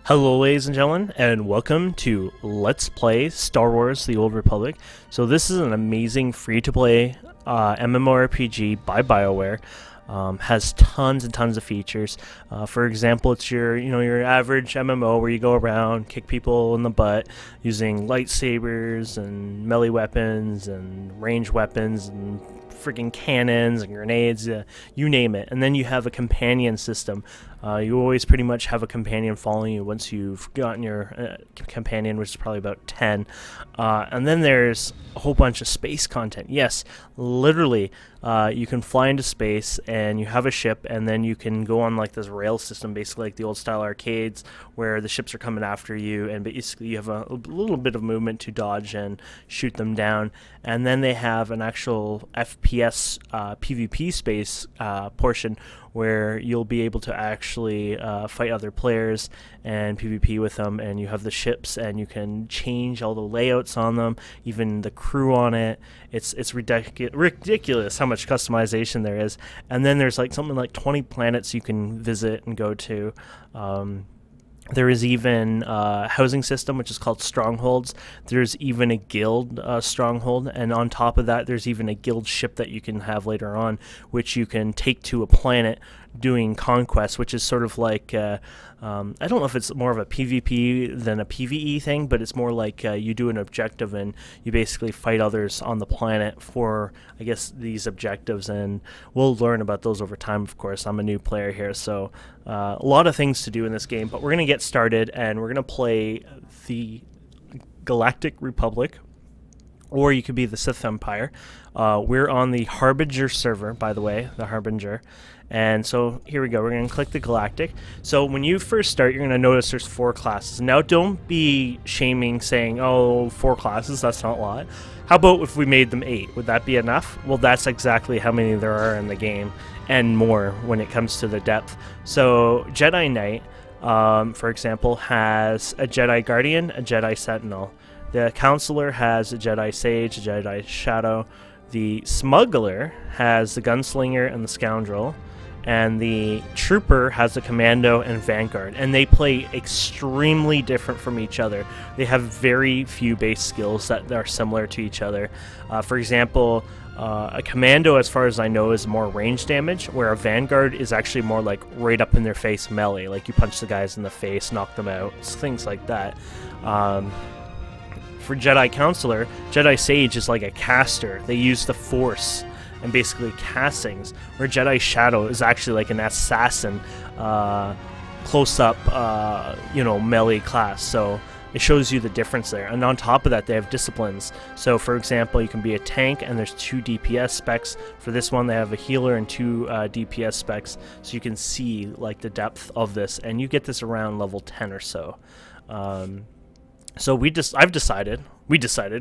Hello, ladies and gentlemen, and welcome to Let's Play Star Wars The Old Republic. So this is an amazing free-to-play MMORPG by BioWare. Has tons and tons of features. For example, it's your average MMO where you go around, kick people in the butt using lightsabers and melee weapons and range weapons and freaking cannons and grenades, you name it. And then you have a companion system. You always pretty much have a companion following you once you've gotten your companion, which is probably about 10. And then there's a whole bunch of space content. Yes, literally, you can fly into space and you have a ship, and then you can go on like this rail system, basically like the old style arcades where the ships are coming after you, and basically you have a little bit of movement to dodge and shoot them down. And then they have an actual FPS PvP space portion where you'll be able to actually fight other players and PvP with them, and you have the ships and you can change all the layouts on them, even the crew on it. It's ridiculous how much customization there is. And then there's like something like 20 planets you can visit and go to. There is even a housing system, which is called strongholds. There's even a guild stronghold, and on top of that, there's even a guild ship that you can have later on, which you can take to a planet doing conquest, which is sort of like, I don't know if it's more of a PvP than a PvE thing, but it's more like you do an objective and you basically fight others on the planet for, I guess, these objectives, and we'll learn about those over time, of course. I'm a new player here, so a lot of things to do in this game, but we're going to get started, and we're going to play the Galactic Republic, or you could be the Sith Empire. We're on the Harbinger server, by the way, the Harbinger. And so here we go. We're going to click the Galactic. So when you first start, you're going to notice there's 4 classes. Now, don't be shaming saying, oh, 4 classes, that's not a lot. How about if we made them 8? Would that be enough? Well, that's exactly how many there are in the game, and more when it comes to the depth. So Jedi Knight, for example, has a Jedi Guardian, a Jedi Sentinel. The Counselor has a Jedi Sage, a Jedi Shadow. The Smuggler has the Gunslinger and the Scoundrel. And the Trooper has the Commando and Vanguard. And they play extremely different from each other. They have very few base skills that are similar to each other. For example, a Commando, as far as I know, is more range damage, where a Vanguard is actually more like right up in their face melee. Like you punch the guys in the face, knock them out, things like that. For Jedi Counselor, Jedi Sage is like a caster. They use the Force and basically cast things, where Jedi Shadow is actually like an assassin, close-up, melee class. So it shows you the difference there. And on top of that, they have disciplines. So for example, you can be a tank, and there's 2 DPS specs. For this one, they have a healer and 2 DPS specs. So you can see like the depth of this, and you get this around level 10 or so. So we decided,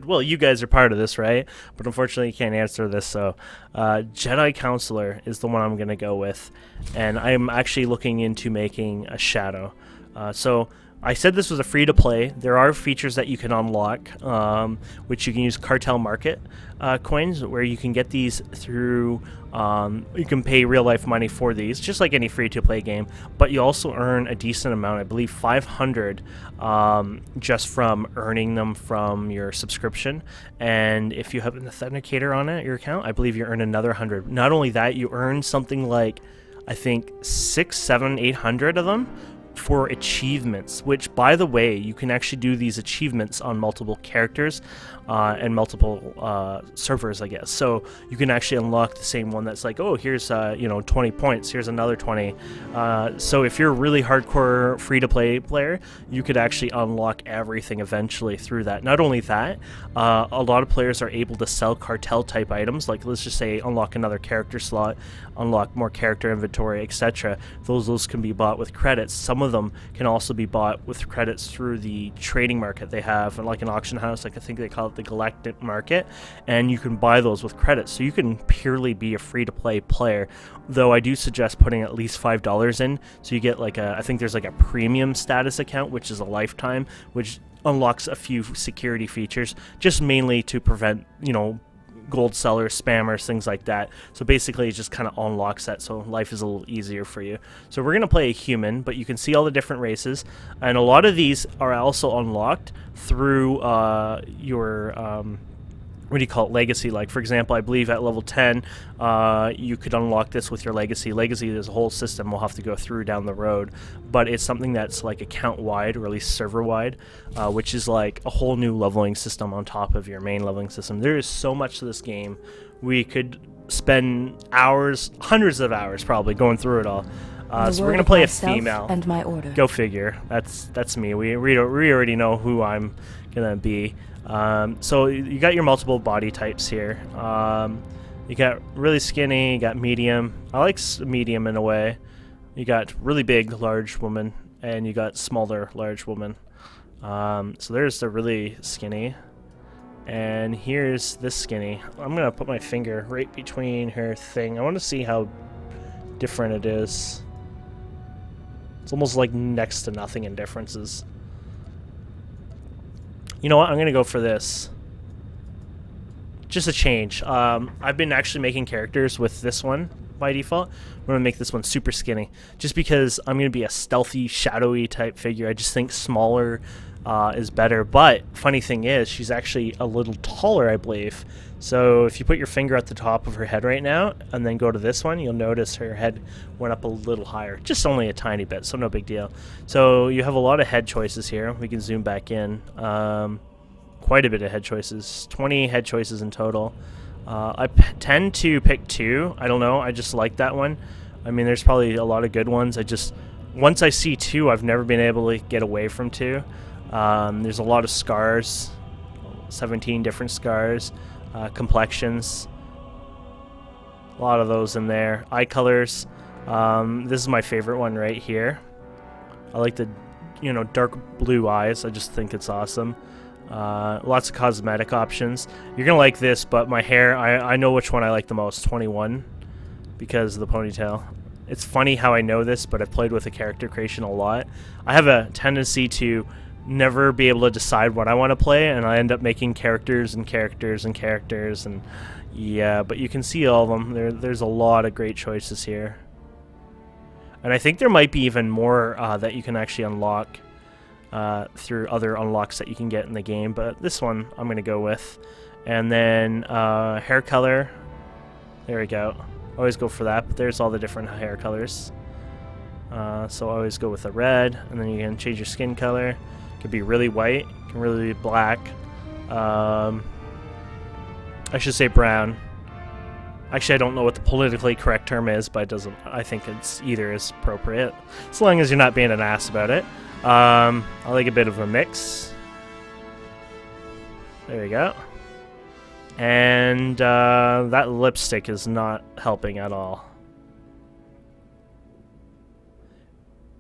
well, you guys are part of this, right? But unfortunately, you can't answer this, so Jedi Counselor is the one I'm going to go with, and I'm actually looking into making a Shadow. So I said this was a free-to-play. There are features that you can unlock, which you can use Cartel Market coins, where you can get these through, you can pay real-life money for these, just like any free-to-play game, but you also earn a decent amount, I believe 500, just from earning them from your subscription. And if you have an authenticator on your account, I believe you earn another 100. Not only that, you earn something like, I think, 600, 700, 800 of them for achievements, which, by the way, you can actually do these achievements on multiple characters and multiple servers, I guess. So you can actually unlock the same one that's like, oh, here's 20 points, here's another 20. So if you're a really hardcore free-to-play player, you could actually unlock everything eventually through that. Not only that, a lot of players are able to sell cartel-type items, like let's just say unlock another character slot, unlock more character inventory, etc. Those can be bought with credits. Some of them can also be bought with credits through the trading market they have, and like an auction house, like I think they call it the Galactic Market, and you can buy those with credits. So you can purely be a free-to-play player, though I do suggest putting at least $5 in, so you get like I think there's like a premium status account, which is a lifetime, which unlocks a few security features, just mainly to prevent, gold sellers, spammers, things like that. So basically, it just kind of unlocks that, so life is a little easier for you. So we're gonna play a human, but you can see all the different races, and a lot of these are also unlocked through your what do you call it, legacy. Like, for example, I believe at level 10 you could unlock this with your legacy. Legacy is a whole system we'll have to go through down the road, but it's something that's like account wide, or at least server wide, which is like a whole new leveling system on top of your main leveling system. There is so much to this game. We could spend hours, hundreds of hours probably, going through it all. So we're gonna play a female. And my order. Go figure. That's me. We already know who I'm gonna be. So you got your multiple body types here. You got really skinny, you got medium. I like medium in a way. You got really big, large woman, and you got smaller, large woman. So there's the really skinny, and here's this skinny. I'm gonna put my finger right between her thing. I want to see how different it is. It's almost like next to nothing in differences. You know what? I'm going to go for this. Just a change. I've been actually making characters with this one by default. I'm going to make this one super skinny. Just because I'm going to be a stealthy, shadowy type figure. I just think smaller is better. But funny thing is, she's actually a little taller, I believe. So if you put your finger at the top of her head right now and then go to this one, you'll notice her head went up a little higher. Just only a tiny bit, so no big deal. So you have a lot of head choices here. We can zoom back in. Quite a bit of head choices. 20 head choices in total. I tend to pick 2. I don't know. I just like that one. I mean, there's probably a lot of good ones. Once I see 2, I've never been able to get away from 2. There's a lot of scars. 17 different scars. Complexions, a lot of those in there. Eye colors. This is my favorite one right here. I like the, dark blue eyes. I just think it's awesome. Lots of cosmetic options. You're gonna like this, but my hair, I know which one I like the most. 21, because of the ponytail. It's funny how I know this, but I've played with the character creation a lot. I have a tendency to never be able to decide what I want to play, and I end up making characters and characters and characters, and yeah, but you can see all of them. There's a lot of great choices here, and I think there might be even more that you can actually unlock through other unlocks that you can get in the game, but this one I'm going to go with. And then hair color, there we go. Always go for that, but there's all the different hair colors. So I always go with a red, and then you can change your skin color. Could be really white, can really be black. I should say brown. Actually, I don't know what the politically correct term is, but it doesn't. I think it's either is appropriate, as long as you're not being an ass about it. I like a bit of a mix. There we go. And that lipstick is not helping at all.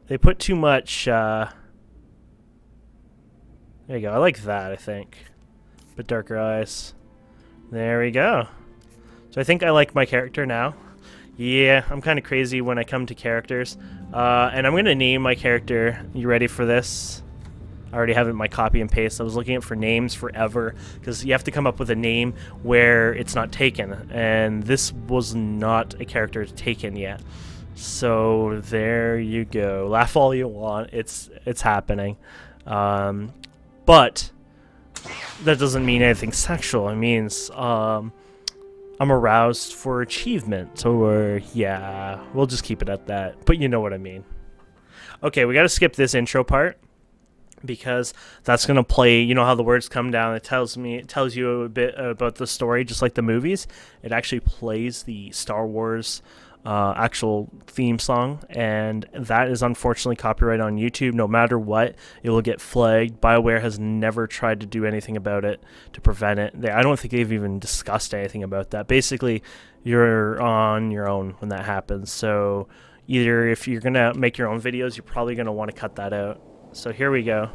They put too much. There you go. I like that, I think. Bit darker eyes. There we go. So I think I like my character now. Yeah, I'm kind of crazy when I come to characters. And I'm going to name my character. You ready for this? I already have it in my copy and paste. I was looking for names forever, because you have to come up with a name where it's not taken. And this was not a character taken yet. So there you go. Laugh all you want. It's happening. But that doesn't mean anything sexual. It means I'm aroused for achievement, or yeah, we'll just keep it at that. But you know what I mean. Okay, we got to skip this intro part, because that's going to play, you know how the words come down, it tells you a bit about the story, just like the movies. It actually plays the Star Wars actual theme song, and that is unfortunately copyright on YouTube. No matter what, it will get flagged. BioWare has never tried to do anything about it to prevent it. I don't think they've even discussed anything about that. Basically, you're on your own when that happens. So either if you're going to make your own videos, you're probably going to want to cut that out. So here we go.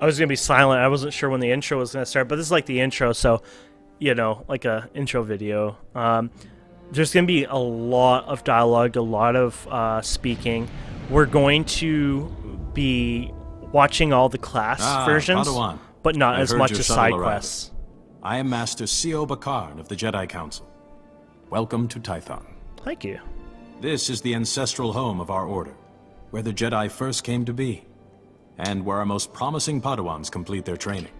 I was gonna be silent. I wasn't sure when the intro was gonna start, but this is like the intro, so like a intro video. There's gonna be a lot of dialogue, a lot of speaking. We're going to be watching all the class versions, Padawan. but not I as heard much your as shuttle side arrived. quests. I am Master Sio Bakarn of the Jedi Council. Welcome to Tython. Thank you. This is the ancestral home of our order, where the Jedi first came to be, and where our most promising Padawans complete their training.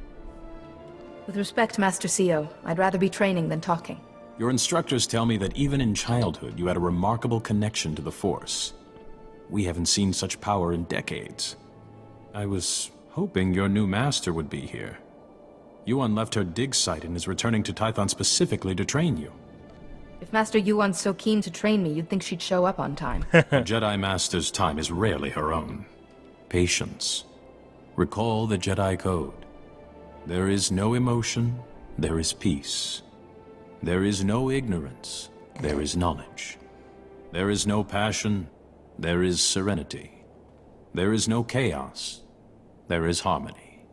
With respect, Master Sio, I'd rather be training than talking. Your instructors tell me that even in childhood you had a remarkable connection to the Force. We haven't seen such power in decades. I was hoping your new master would be here. Yuan left her dig site and is returning to Tython specifically to train you. If Master Yuan's so keen to train me, you'd think she'd show up on time. A Jedi Master's time is rarely her own. Patience. Recall the Jedi Code. There is no emotion, there is peace. There is no ignorance, there is knowledge. There is no passion, there is serenity. There is no chaos, there is harmony.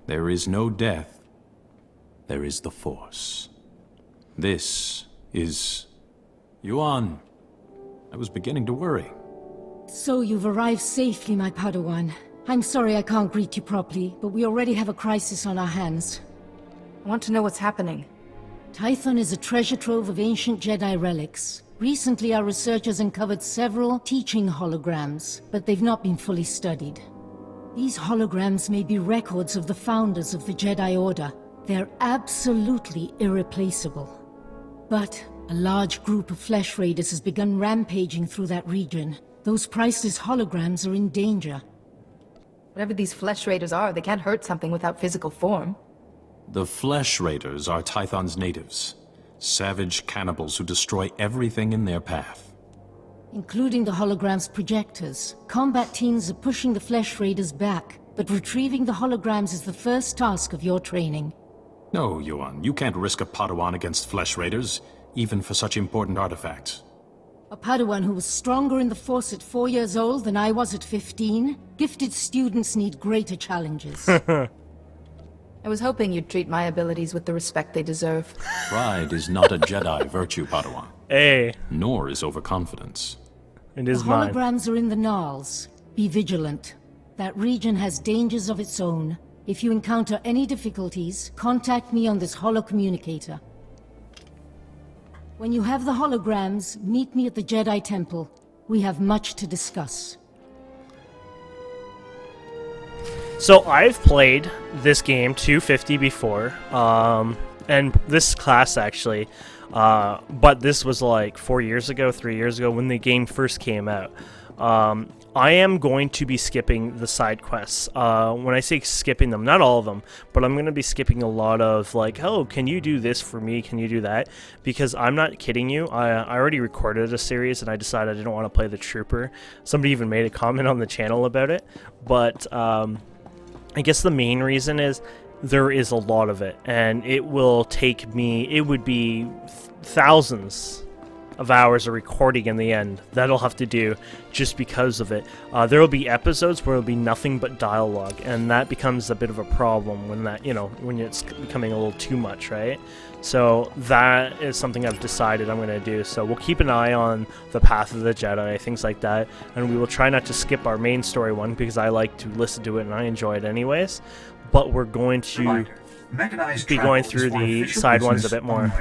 There is no death, there is the Force. This is... Yuan. I was beginning to worry. So you've arrived safely, my Padawan. I'm sorry I can't greet you properly, but we already have a crisis on our hands. I want to know what's happening. Tython is a treasure trove of ancient Jedi relics. Recently, our researchers uncovered several teaching holograms, but they've not been fully studied. These holograms may be records of the founders of the Jedi Order. They're absolutely irreplaceable. But a large group of Flesh Raiders has begun rampaging through that region. Those priceless holograms are in danger. Whatever these Flesh Raiders are, they can't hurt something without physical form. The Flesh Raiders are Tython's natives. Savage cannibals who destroy everything in their path. Including the hologram's projectors. Combat teams are pushing the Flesh Raiders back, but retrieving the holograms is the first task of your training. No, Yuan, you can't risk a Padawan against Flesh Raiders, even for such important artifacts. A Padawan who was stronger in the Force at 4 years old than I was at 15? Gifted students need greater challenges. I was hoping you'd treat my abilities with the respect they deserve. Pride is not a Jedi virtue, Padawan. Hey, Nor is overconfidence. it The is mine. holograms are in the Gnarls. Be vigilant. That region has dangers of its own. If you encounter any difficulties, contact me on this holocommunicator. When you have the holograms, meet me at the Jedi Temple. We have much to discuss. So I've played this game 250 before, and this class actually, but this was like 4 years ago, 3 years ago when the game first came out. I am going to be skipping the side quests. When I say skipping them, not all of them, but I'm going to be skipping a lot of like, oh, can you do this for me? Can you do that? Because I'm not kidding you. I already recorded a series and I decided I didn't want to play the Trooper. Somebody even made a comment on the channel about it. But I guess the main reason is there is a lot of it, and it will take me, it would be thousands of hours of recording in the end that I'll have to do just because of it. There will be episodes where it'll be nothing but dialogue, and that becomes a bit of a problem when that, when it's becoming a little too much, right? So that is something I've decided I'm going to do. So we'll keep an eye on the Path of the Jedi, things like that, and we will try not to skip our main story one because I like to listen to it and I enjoy it anyways. But we're going to be going through the side ones a bit more.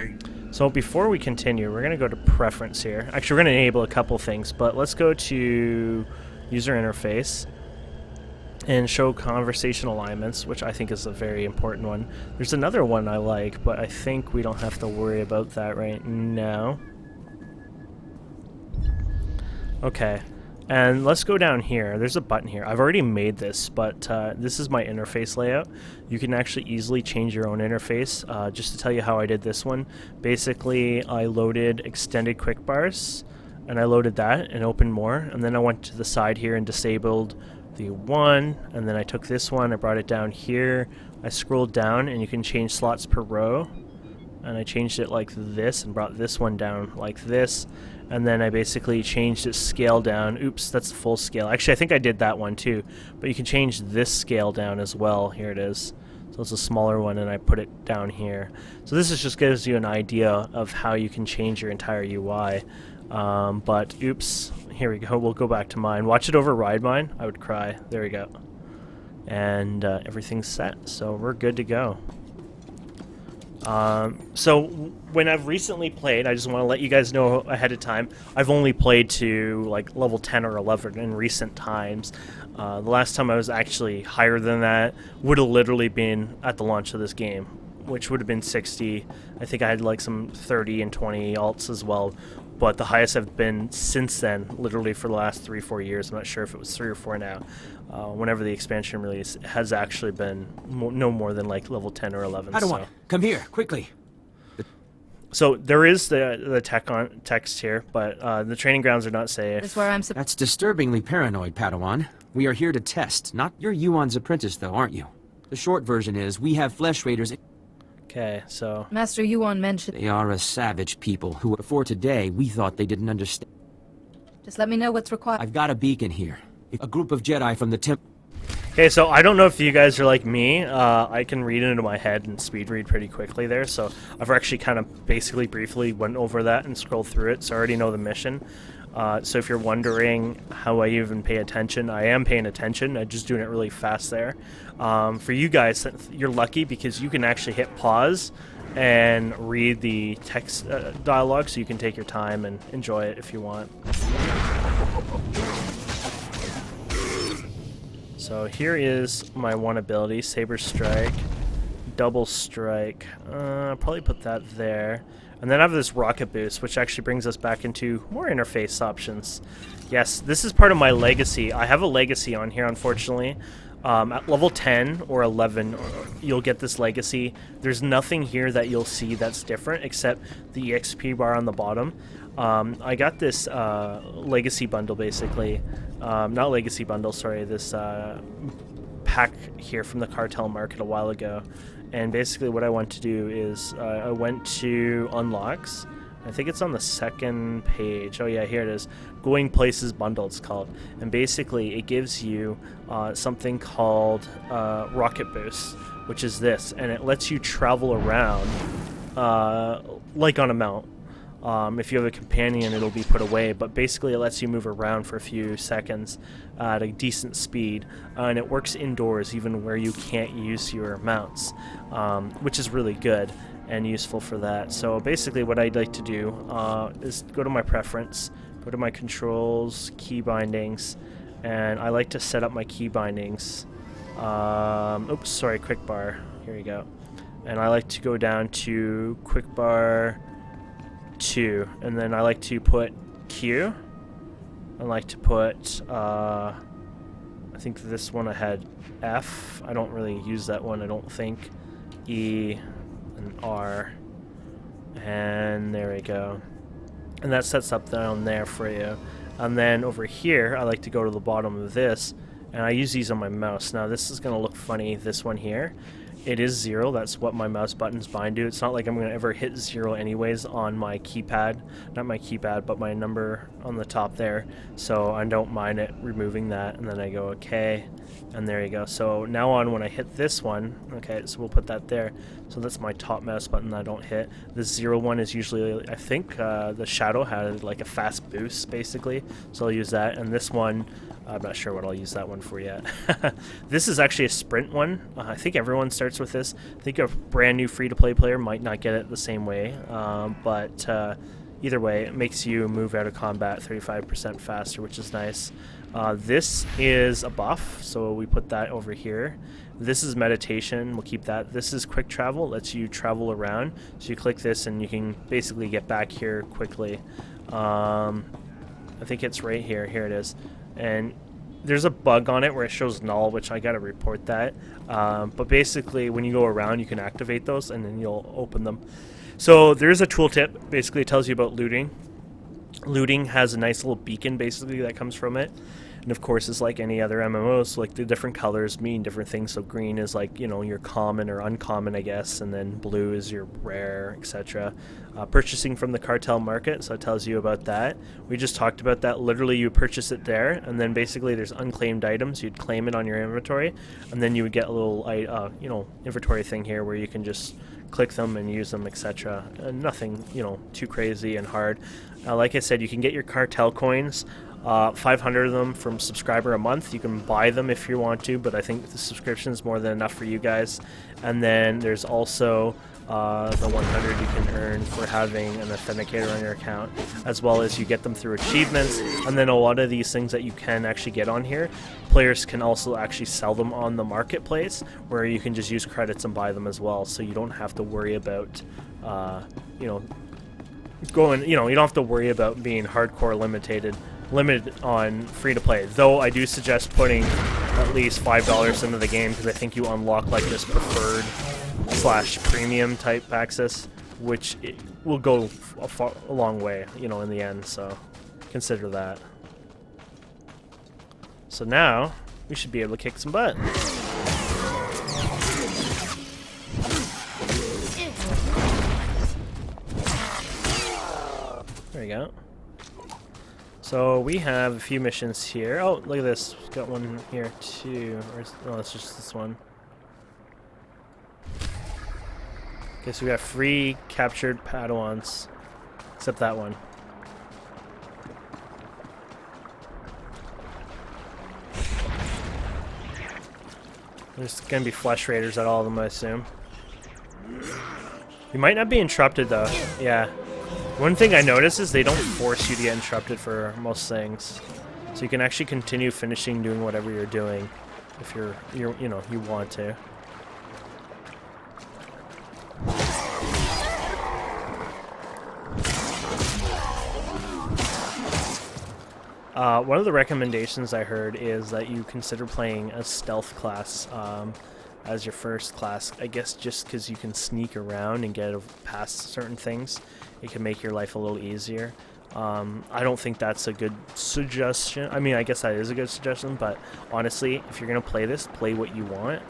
So before we continue, we're going to go to preference here. Actually, we're going to enable a couple things, but let's go to user interface and show conversation alignments, which I think is a very important one. There's another one I like, but I think we don't have to worry about that right now. Okay, and let's go down here. There's a button here. I've already made this, but this is my interface layout. You can actually easily change your own interface. Just to tell you how I did this one, basically I loaded extended quick bars, and I loaded that and opened more, and then I went to the side here and disabled the one, and then I took this one, I brought it down here, I scrolled down, and you can change slots per row, and I changed it like this and brought this one down like this, and then I basically changed its scale down. Oops, that's the full scale. Actually, I think I did that one too, but you can change this scale down as well. Here it is. So it's a smaller one, and I put it down here. So this is just gives you an idea of how you can change your entire UI. But oops, here we go. We'll go back to mine. Watch it override mine. I would cry. There we go. And everything's set, so we're good to go. So when I've recently played, I just want to let you guys know ahead of time, I've only played to like level 10 or 11 in recent times. The last time I was actually higher than that would have literally been at the launch of this game, which would have been 60. I think I had like some 30 and 20 alts as well, but the highest I've been since then, literally for the last 3-4 years. I'm not sure if it was 3 or 4 now. Whenever the expansion release has actually been no more than like level 10 or 11. Padawan, come here, quickly. So there is the text here, but the training grounds are not safe. That's where I'm That's disturbingly paranoid, Padawan. We are here to test, not your Yuan's apprentice, though, aren't you? The short version is, we have flesh raiders. Okay, so Master Yuan mentioned. They are a savage people who, before today, we thought they didn't understand. Just let me know what's required. I've got a beacon here. A group of Jedi from the temple. okay, so I don't know if you guys are like me. I can read into my head and speed read pretty quickly there. So I've actually kind of basically briefly went over that and scrolled through it. So I already know the mission. So if you're wondering how I even pay attention, I am paying attention. I'm just doing it really fast there. For you guys, you're lucky because you can actually hit pause and read the text dialogue, so you can take your time and enjoy it if you want. So here is my one ability, Saber Strike, Double Strike. I'll probably put that there. And then I have this Rocket Boost, which actually brings us back into more interface options. Yes, this is part of my legacy. I have a legacy on here, unfortunately. At level 10 or 11, you'll get this legacy. There's nothing here that you'll see that's different except the EXP bar on the bottom. I got this legacy bundle, basically. Not legacy bundle, sorry. This pack here from the cartel market a while ago. And basically what I want to do is I went to unlocks. I think it's on the second page. Oh yeah, here it is. Going Places Bundle, it's called. And basically it gives you something called Rocket Boost, which is this. And it lets you travel around like on a mount. If you have a companion, it'll be put away, but basically it lets you move around for a few seconds at a decent speed, and it works indoors even where you can't use your mounts, which is really good and useful for that. So basically what I'd like to do is go to my preference, go to my controls, key bindings, and I like to set up my key bindings. Oops, sorry, quick bar. Here we go. And I like to go down to quick bar 2, and then I like to put Q. I like to put I think this one I had F. I don't really use that one, I don't think. E and R, and there we go, and that sets up down there for you. And then over here I like to go to the bottom of this, and I use these on my mouse. Now this is gonna look funny, this one here. It is 0, that's what my mouse buttons bind to. It's not like I'm going to ever hit 0 anyways on my keypad. Not my keypad, but my number on the top there. So I don't mind it removing that. And then I go OK. And there you go. So now on when I hit this one, okay, so we'll put that there. So that's my top mouse button that I don't hit. The 0 one is usually, I think the Shadow had like a fast boost basically. So I'll use that. And this one, I'm not sure what I'll use that one for yet. This is actually a sprint one. I think everyone starts with this. I think a brand new free-to-play player might not get it the same way, but either way, it makes you move out of combat 35% faster, which is nice. This is a buff, so we put that over here. This is meditation, we'll keep that. This is quick travel, it lets you travel around. So you click this and you can basically get back here quickly. I think it's right here, here it is. And there's a bug on it where it shows null, which I gotta report that. But basically, when you go around, you can activate those, and then you'll open them. So there's a tooltip. Basically, it tells you about looting. Looting has a nice little beacon, basically, that comes from it. And of course, it's like any other MMOs, like the different colors mean different things. So green is like, you know, your common or uncommon, I guess, and then blue is your rare, etc. Purchasing from the cartel market, so it tells you about that. We just talked about that. Literally, you purchase it there, and then basically there's unclaimed items. You'd claim it on your inventory, and then you would get a little, you know, inventory thing here where you can just click them and use them, etc. Nothing, you know, too crazy and hard. Like I said, you can get your cartel coins. 500 of them from subscriber a month. You can buy them if you want to, but I think the subscription is more than enough for you guys. And then there's also the 100 you can earn for having an authenticator on your account, as well as you get them through achievements. And then a lot of these things that you can actually get on here, players can also actually sell them on the marketplace, where you can just use credits and buy them as well, so you don't have to worry about you know, going, you know, you don't have to worry about being hardcore limited on free-to-play, though I do suggest putting at least $5 into the game, because I think you unlock like this preferred / premium type access, which it will go a long way, you know, in the end, so consider that. So now we should be able to kick some butt. There you go. So we have a few missions here. Oh, look at this. We've got one here too. Oh, it's just this one. Okay, so we got free captured Padawans. Except that one. There's gonna be flesh raiders at all of them, I assume. You might not be interrupted though. Yeah. One thing I noticed is they don't force you to get interrupted for most things, so you can actually continue doing whatever you're doing if you know, you want to. One of the recommendations I heard is that you consider playing a stealth class as your first class. I guess just because you can sneak around and get past certain things, it can make your life a little easier. I don't think that's a good suggestion. I mean, I guess that is a good suggestion, but honestly, if you're going to play this, play what you want.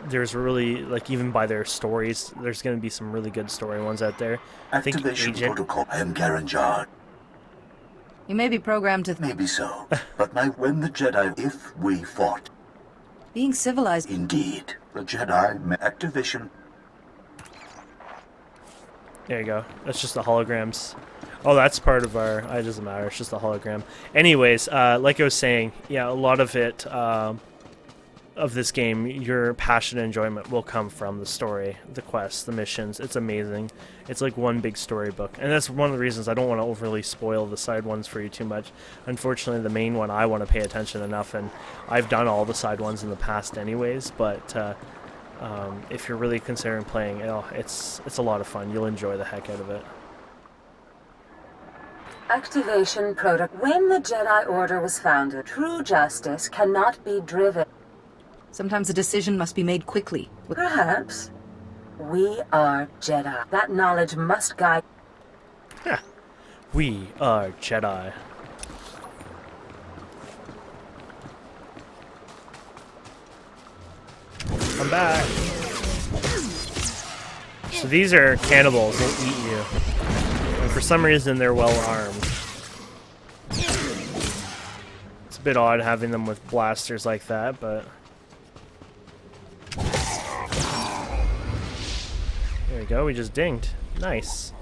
There's really, like, even by their stories, there's going to be some really good story ones out there. Activation protocol. I am Garanjar. You may be programmed to... Maybe so. But when the Jedi, if we fought... Being civilized... Indeed. The Jedi activation... There you go. That's just the holograms. Oh, that's part of our... It doesn't matter. It's just a hologram. Anyways, like I was saying, yeah, a lot of it, of this game, your passion and enjoyment will come from the story, the quests, the missions. It's amazing. It's like one big storybook. And that's one of the reasons I don't want to overly spoil the side ones for you too much. Unfortunately, the main one I want to pay attention enough, and I've done all the side ones in the past anyways, but... if you're really considering playing, it's a lot of fun. You'll enjoy the heck out of it. Activation protocol. When the Jedi Order was founded, true justice cannot be driven. Sometimes a decision must be made quickly. Perhaps. We are Jedi. That knowledge must guide... Yeah. We are Jedi. I'm back. So these are cannibals. They'll eat you. And for some reason, they're well armed. It's a bit odd having them with blasters like that, but... There we go. We just dinged. Nice.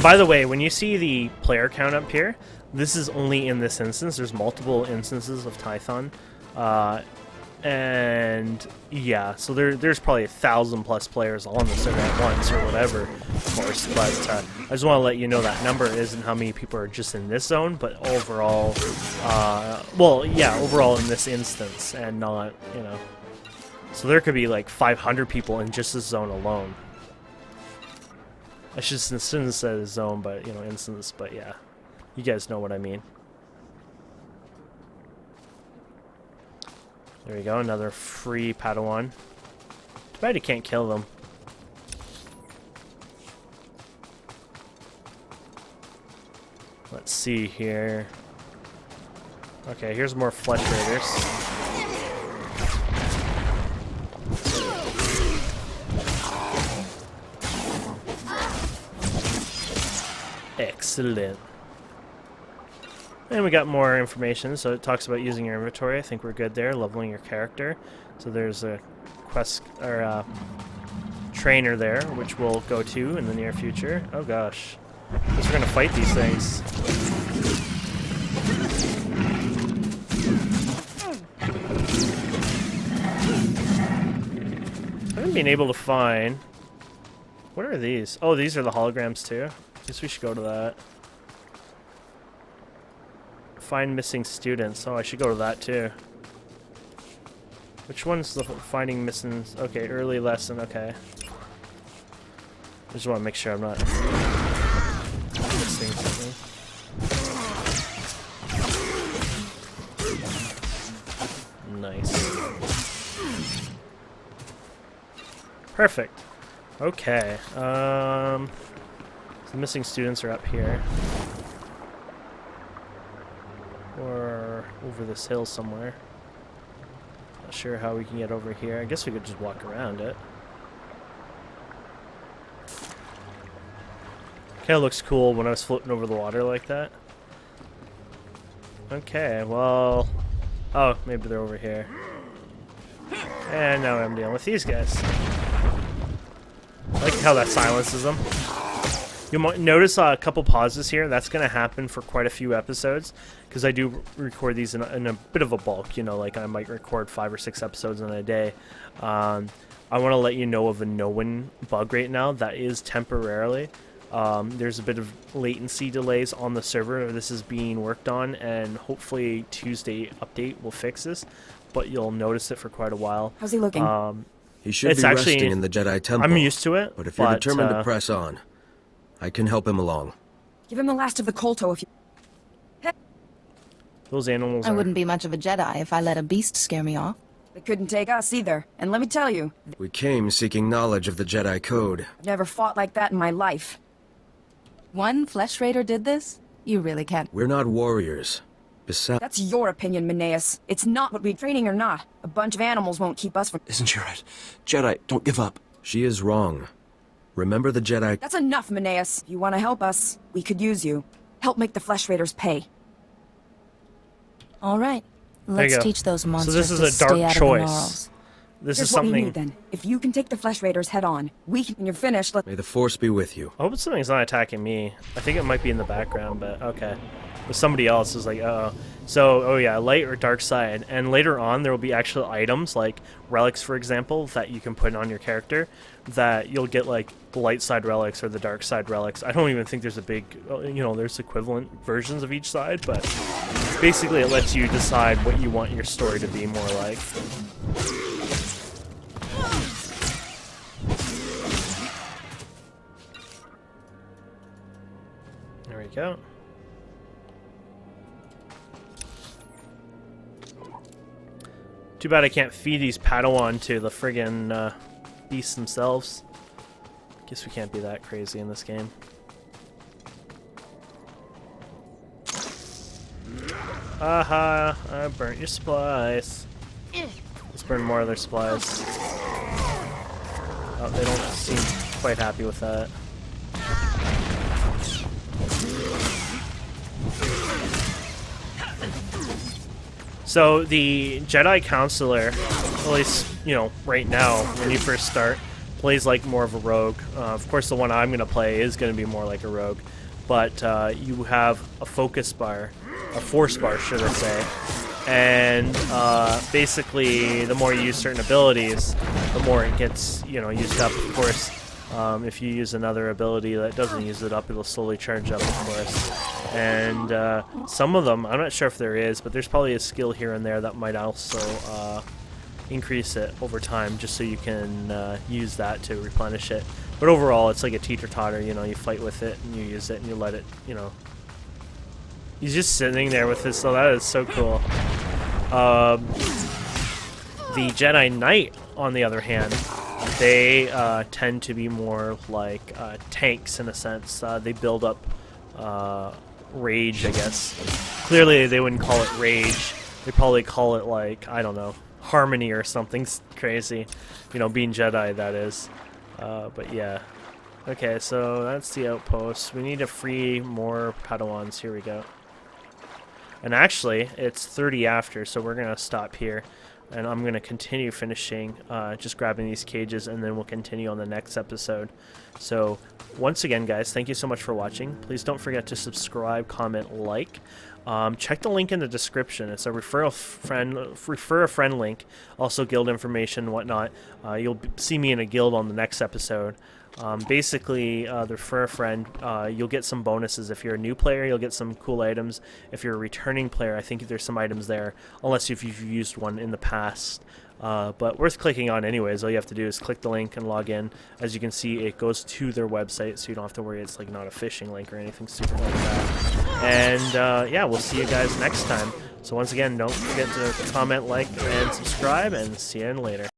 By the way, when you see the player count up here, this is only in this instance. There's multiple instances of Tython. And yeah, so there's probably 1,000+ players on the server at once or whatever, of course. But I just want to let you know that number isn't how many people are just in this zone, but overall, well, yeah, overall in this instance, and not, you know. So there could be like 500 people in just this zone alone. I shouldn't have said zone, but, you know, instance, but yeah. You guys know what I mean. There we go, another free Padawan. Too bad you can't kill them. Let's see here. Okay, here's more Flesh Raiders. Excellent. And we got more information, so it talks about using your inventory. I think we're good there, leveling your character. So there's a quest, or a trainer there, which we'll go to in the near future. Oh gosh. I guess we're gonna fight these things. I haven't been able to find... What are these? Oh, these are the holograms too. Guess we should go to that. Find missing students. Oh, I should go to that too. Which one's the finding missing? Okay, early lesson. Okay. I just want to make sure I'm not missing something. Nice. Perfect. Okay. The missing students are up here. Or over this hill somewhere. Not sure how we can get over here. I guess we could just walk around it. Kinda looks cool when I was floating over the water like that. Okay, well... Oh, maybe they're over here. And now I'm dealing with these guys. I like how that silences them. You might notice a couple pauses here. That's going to happen for quite a few episodes because I do record these in a bit of a bulk. You know, like I might record 5 or 6 episodes in a day. I want to let you know of a no-win bug right now that is temporarily. There's a bit of latency delays on the server. This is being worked on, and hopefully Tuesday update will fix this. But you'll notice it for quite a while. How's he looking? He should be resting in the Jedi Temple. I'm used to it. But if you're determined to press on, I can help him along. Give him the last of the Kolto if you... Those animals I wouldn't be much of a Jedi if I let a beast scare me off. They couldn't take us either. And let me tell you, We came seeking knowledge of the Jedi Code. I've never fought like that in my life. One Flesh Raider did this? You really can't. We're not warriors. Besides... That's your opinion, Meneus. It's not what we're training or not. A bunch of animals won't keep us from... Isn't she right? Jedi, don't give up. She is wrong. Remember the Jedi... That's enough, Meneus. If you want to help us, we could use you. Help make the Flesh Raiders pay. All right. Let's teach those monsters so this is to a stay dark out choice. of the Gnarls. This Here's is what we something... need, then. If you can take the Flesh Raiders head on, we can... When you're finished, let... May the Force be with you. I hope something's not attacking me. I think it might be in the background, but okay. But somebody else is like, uh-oh. So, oh yeah, light or dark side. And later on, there will be actual items, like relics, for example, that you can put on your character, that you'll get, like, the light side relics or the dark side relics. I don't even think there's a big, there's equivalent versions of each side, but basically it lets you decide what you want your story to be more like. There we go. Too bad I can't feed these Padawan to the friggin' beasts themselves. Guess we can't be that crazy in this game. Aha! I burnt your supplies. Let's burn more of their supplies. Oh, they don't seem quite happy with that. So the Jedi Counselor, at least, right now, when you first start, plays like more of a rogue. Of course, the one I'm going to play is going to be more like a rogue. But you have a focus bar, a force bar, should I say. And basically, the more you use certain abilities, the more it gets, used up. Of course, if you use another ability that doesn't use it up, it'll slowly charge up, of course. And some of them, I'm not sure if there is, but there's probably a skill here and there that might also increase it over time, just so you can use that to replenish it. But overall, it's like a teeter-totter, you fight with it, and you use it, and you let it, He's just sitting there with this, so that is so cool. The Jedi Knight, on the other hand, they tend to be more like tanks in a sense. They build up rage, I guess. Clearly, they wouldn't call it rage. They probably call it, like, I don't know, harmony or something crazy. You know, being Jedi, that is. But yeah. Okay, so that's the outpost. We need to free more Padawans. Here we go. And actually, it's 30 after, so we're going to stop here. And I'm going to continue finishing, just grabbing these cages, and then we'll continue on the next episode. So, once again, guys, thank you so much for watching. Please don't forget to subscribe, comment, like. Check the link in the description. It's a refer a friend link. Also, guild information, whatnot. You'll see me in a guild on the next episode. Basically, the refer a friend, you'll get some bonuses. If you're a new player, you'll get some cool items. If you're a returning player, I think there's some items there, unless if you've used one in the past. But worth clicking on anyways. All you have to do is click the link and log in. As you can see, it goes to their website, so you don't have to worry it's like not a phishing link or anything stupid like that. And yeah, we'll see you guys next time. So once again, don't forget to comment, like, and subscribe, and see you later.